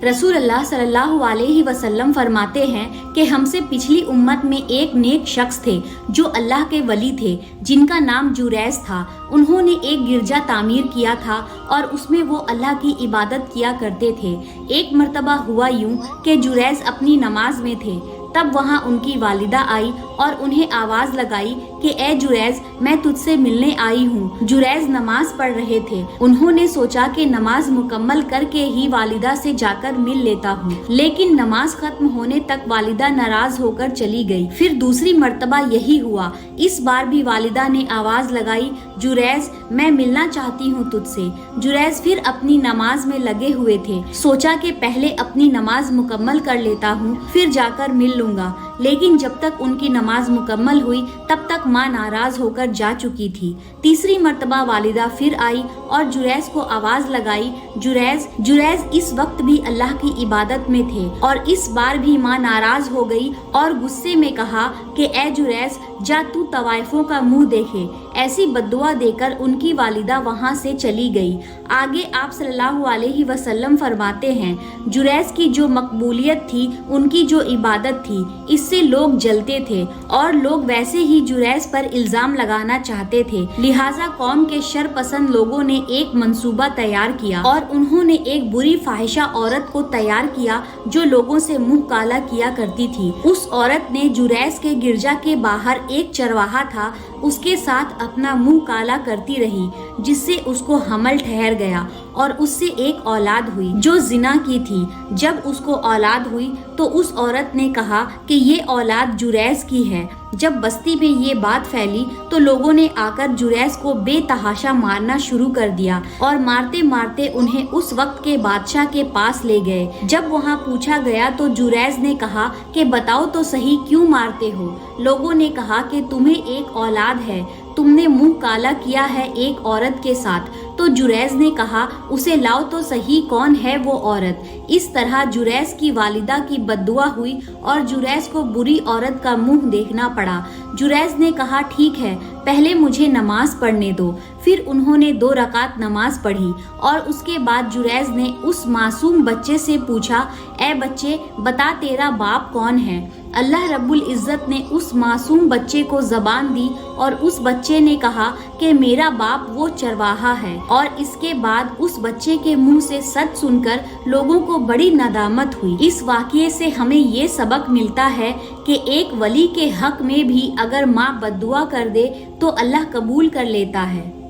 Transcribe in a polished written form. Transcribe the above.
रसूल अल्लाह सल्लल्लाहु अलैहि वसल्लम फरमाते हैं कि हमसे पिछली उम्मत में एक नेक शख्स थे जो अल्लाह के वली थे, जिनका नाम जुरैज था। उन्होंने एक गिरजा तामीर किया था और उसमें वो अल्लाह की इबादत किया करते थे। एक मर्तबा हुआ यूं कि जुरैज अपनी नमाज में थे, तब वहाँ उनकी वालिदा आई और उन्हें आवाज लगाई कि ए जुरैज, मैं तुझसे मिलने आई हूँ। जुरैज नमाज पढ़ रहे थे। उन्होंने सोचा कि नमाज मुकम्मल करके ही वालिदा से जाकर मिल लेता हूँ, लेकिन नमाज खत्म होने तक वालिदा नाराज होकर चली गई। फिर दूसरी मर्तबा यही हुआ। इस बार भी वालिदा ने आवाज लगाई, जुरैज, मैं मिलना चाहती हूँ तुझसे। जुरैज फिर अपनी नमाज में लगे हुए थे। सोचा कि पहले अपनी नमाज मुकम्मल कर लेता हूँ, फिर जाकर मिल लूंगा। लेकिन जब तक उनकी नमाज मुकम्मल हुई तब तक माँ नाराज होकर जा चुकी थी। तीसरी मर्तबा वालिदा फिर आई और जुरैज को आवाज लगाई, जुरैज। जुरैज इस वक्त भी अल्लाह की इबादत में थे और इस बार भी माँ नाराज हो गई और गुस्से में कहा कि ए जुरैज, जा तू तवाइफों का मुंह देखे। ऐसी बद्दुआ देकर उनकी वालिदा वहां से चली गई। आगे आप सल्लल्लाहु अलैहि वसल्लम फरमाते हैं, जुरैज की जो मकबूलियत थी, उनकी जो इबादत थी, इससे लोग जलते थे और लोग वैसे ही जुरैज पर इल्जाम लगाना चाहते थे। लिहाजा कौम के शर पसंद लोगों ने एक मंसूबा तैयार किया और उन्होंने एक बुरी फाहिशा औरत को तैयार किया जो लोगों से मुंह काला किया करती थी। उस औरत ने जुरैज के गिरजा के बाहर एक चरवाहा था, उसके साथ अपना मुंह काला करती रही, जिससे उसको हमल ठहर गया और उससे एक औलाद हुई जो जिना की थी। जब उसको औलाद हुई तो उस औरत ने कहा कि ये औलाद जुरैज की है। जब बस्ती में ये बात फैली तो लोगों ने आकर जुरैज को बेतहाशा मारना शुरू कर दिया और मारते मारते उन्हें उस वक्त के बादशाह के पास ले गए। जब वहाँ पूछा गया तो जुरैज ने कहा कि बताओ तो सही, क्यों मारते हो? लोगों ने कहा कि तुम्हें एक औलाद है, तुमने मुंह काला किया है एक औरत के साथ। तो जुरैज ने कहा, उसे लाओ तो सही, कौन है वो औरत? इस तरह जुरैज की वालिदा की बद्दुआ हुई और जुरैज को बुरी औरत का मुंह देखना पड़ा। जुरैज ने कहा, ठीक है, पहले मुझे नमाज पढ़ने दो। फिर उन्होंने 2 रकात नमाज पढ़ी और उसके बाद जुरैज ने उस मासूम बच्चे से पूछा, ए बच्चे, बता तेरा बाप कौन है? अल्लाह रब्बुल इज़्ज़त ने उस मासूम बच्चे को ज़बान दी और उस बच्चे ने कहा कि मेरा बाप वो चरवाहा है। और इसके बाद उस बच्चे के मुंह से सच सुनकर लोगों को बड़ी नदामत हुई। इस वाक़ये से हमें ये सबक मिलता है कि एक वली के हक में भी अगर माँ बद्दुआ कर दे तो अल्लाह कबूल कर लेता है।